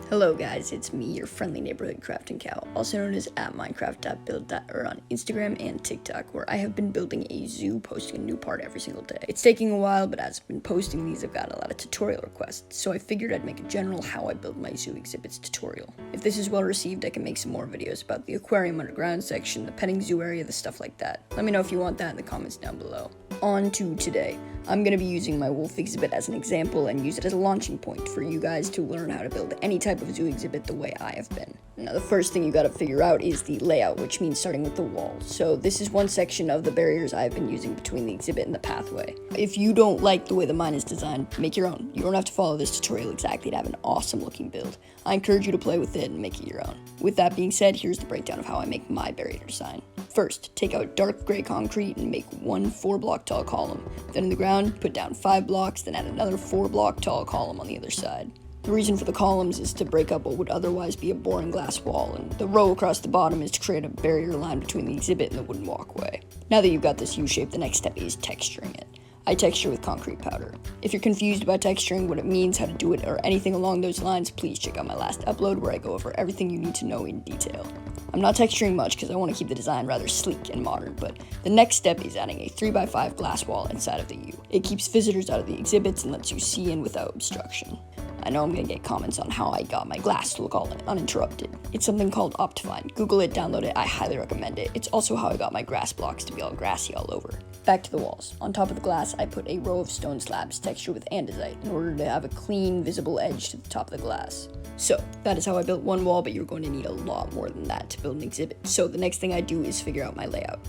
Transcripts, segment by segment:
Hello guys, it's me, your friendly neighborhood crafting cow, also known as @minecraft.build on Instagram and TikTok, where I have been building a zoo, posting a new part every single day. It's taking a while, but as I've been posting these, I've got a lot of tutorial requests, so I figured I'd make a general how I build my zoo exhibits tutorial. If this is well received, I can make some more videos about the aquarium underground section, the petting zoo area, the stuff like that. Let me know if you want that in the comments down below. On to today. I'm going to be using my wolf exhibit as an example and use it as a launching point for you guys to learn how to build any type of zoo exhibit the way I have been. Now, the first thing you got to figure out is the layout, which means starting with the walls. So this is one section of the barriers I've been using between the exhibit and the pathway. If you don't like the way the mine is designed, make your own. You don't have to follow this tutorial exactly to have an awesome looking build. I encourage you to play with it and make it your own. With that being said, here's the breakdown of how I make my barrier design. First, take out dark gray concrete and make one 4-block tall column. Then in the ground, put down 5 blocks, then add another 4-block tall column on the other side. The reason for the columns is to break up what would otherwise be a boring glass wall, and the row across the bottom is to create a barrier line between the exhibit and the wooden walkway. Now that you've got this U-shape, the next step is texturing it. I texture with concrete powder. If you're confused about texturing, what it means, how to do it, or anything along those lines, please check out my last upload where I go over everything you need to know in detail. I'm not texturing much because I want to keep the design rather sleek and modern, but the next step is adding a 3x5 glass wall inside of the U. It keeps visitors out of the exhibits and lets you see in without obstruction. I know I'm going to get comments on how I got my glass to look all uninterrupted. It's something called Optifine. Google it, download it, I highly recommend it. It's also how I got my grass blocks to be all grassy all over. Back to the walls. On top of the glass, I put a row of stone slabs textured with andesite in order to have a clean, visible edge to the top of the glass. So, that is how I built one wall, but you're going to need a lot more than that to build an exhibit. So the next thing I do is figure out my layout.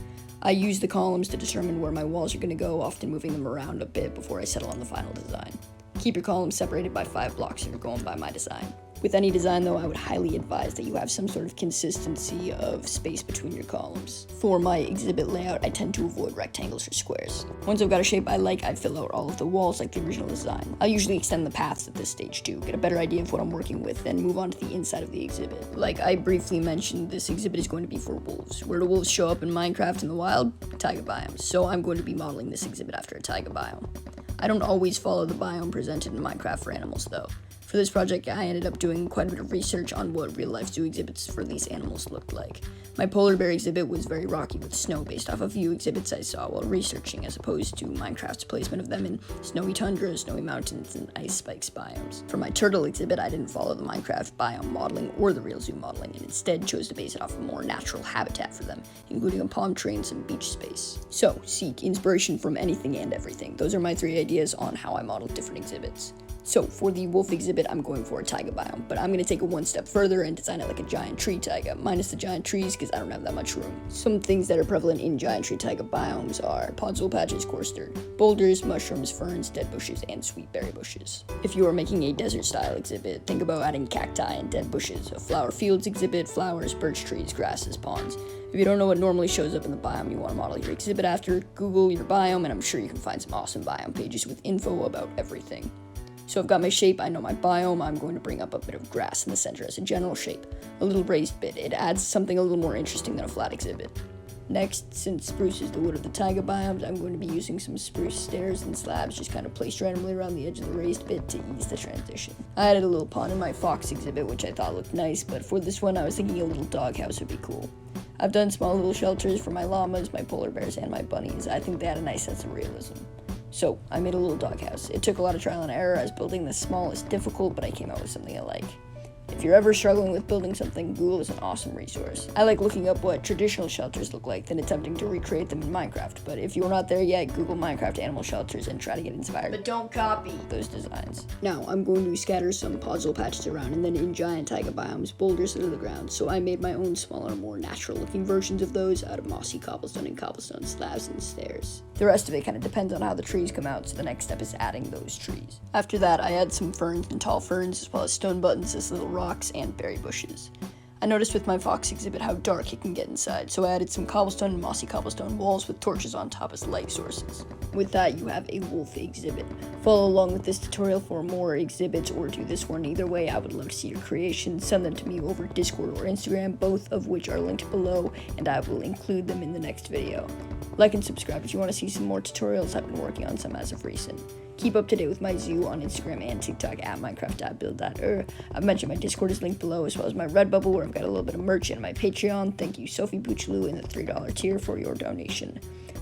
I use the columns to determine where my walls are going to go, often moving them around a bit before I settle on the final design. Keep your columns separated by 5 blocks if you're going by my design. With any design though, I would highly advise that you have some sort of consistency of space between your columns. For my exhibit layout, I tend to avoid rectangles or squares. Once I've got a shape I like, I fill out all of the walls like the original design. I'll usually extend the paths at this stage too, get a better idea of what I'm working with, then move on to the inside of the exhibit. Like I briefly mentioned, this exhibit is going to be for wolves. Where do wolves show up in Minecraft in the wild? Taiga biomes. So I'm going to be modeling this exhibit after a taiga biome. I don't always follow the biome presented in Minecraft for animals though. For this project, I ended up doing quite a bit of research on what real-life zoo exhibits for these animals looked like. My polar bear exhibit was very rocky with snow based off a few exhibits I saw while researching, as opposed to Minecraft's placement of them in snowy tundra, snowy mountains, and ice spikes biomes. For my turtle exhibit, I didn't follow the Minecraft biome modeling or the real zoo modeling, and instead chose to base it off a more natural habitat for them, including a palm tree and some beach space. So, seek inspiration from anything and everything. Those are my 3 ideas on how I modeled different exhibits. So, for the wolf exhibit, I'm going for a taiga biome, but I'm going to take it one step further and design it like a giant tree taiga, minus the giant trees because I don't have that much room. Some things that are prevalent in giant tree taiga biomes are podzol patches, coarse dirt, boulders, mushrooms, ferns, dead bushes, and sweet berry bushes. If you are making a desert-style exhibit, think about adding cacti and dead bushes. A flower fields exhibit, flowers, birch trees, grasses, ponds. If you don't know what normally shows up in the biome you want to model your exhibit after, Google your biome, and I'm sure you can find some awesome biome pages with info about everything. So I've got my shape, I know my biome, I'm going to bring up a bit of grass in the center as a general shape. A little raised bit, it adds something a little more interesting than a flat exhibit. Next, since spruce is the wood of the taiga biomes, I'm going to be using some spruce stairs and slabs just kind of placed randomly around the edge of the raised bit to ease the transition. I added a little pond in my fox exhibit, which I thought looked nice, but for this one I was thinking a little doghouse would be cool. I've done small little shelters for my llamas, my polar bears, and my bunnies. I think they had a nice sense of realism. So, I made a little doghouse. It took a lot of trial and error as building this small is difficult, but I came out with something I like. If you're ever struggling with building something, Google is an awesome resource. I like looking up what traditional shelters look like, then attempting to recreate them in Minecraft, but if you're not there yet, Google Minecraft animal shelters and try to get inspired. But don't copy those designs. Now, I'm going to scatter some podzol patches around, and then in giant taiga biomes, boulders into the ground, so I made my own smaller, more natural-looking versions of those out of mossy cobblestone and cobblestone slabs and stairs. The rest of it kind of depends on how the trees come out, so the next step is adding those trees. After that, I add some ferns and tall ferns, as well as stone buttons as little rocks and berry bushes. I noticed with my fox exhibit how dark it can get inside, so I added some cobblestone and mossy cobblestone walls with torches on top as light sources. With that, you have a wolf exhibit. Follow along with this tutorial for more exhibits, or do this one. Either way, I would love to see your creations. Send them to me over Discord or Instagram, both of which are linked below, and I will include them in the next video. Like and subscribe if you want to see some more tutorials. I've been working on some as of recent. Keep up to date with my zoo on Instagram and TikTok at minecraft.build.er. I've mentioned my Discord is linked below, as well as my Redbubble, where I've got a little bit of merch, and my Patreon. Thank you, Sophie Bouchelou, in the $3 tier for your donation.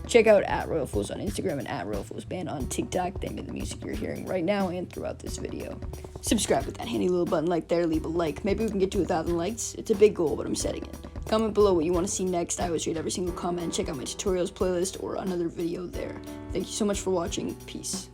Check out at Royal Fools on Instagram and at Royal Fools Band on TikTok. They made the music you're hearing right now and throughout this video. Subscribe with that handy little button right there. Leave a like. Maybe we can get to 1,000 likes. It's a big goal, but I'm setting it. Comment below what you want to see next. I always read every single comment. Check out my tutorials playlist or another video there. Thank you so much for watching. Peace.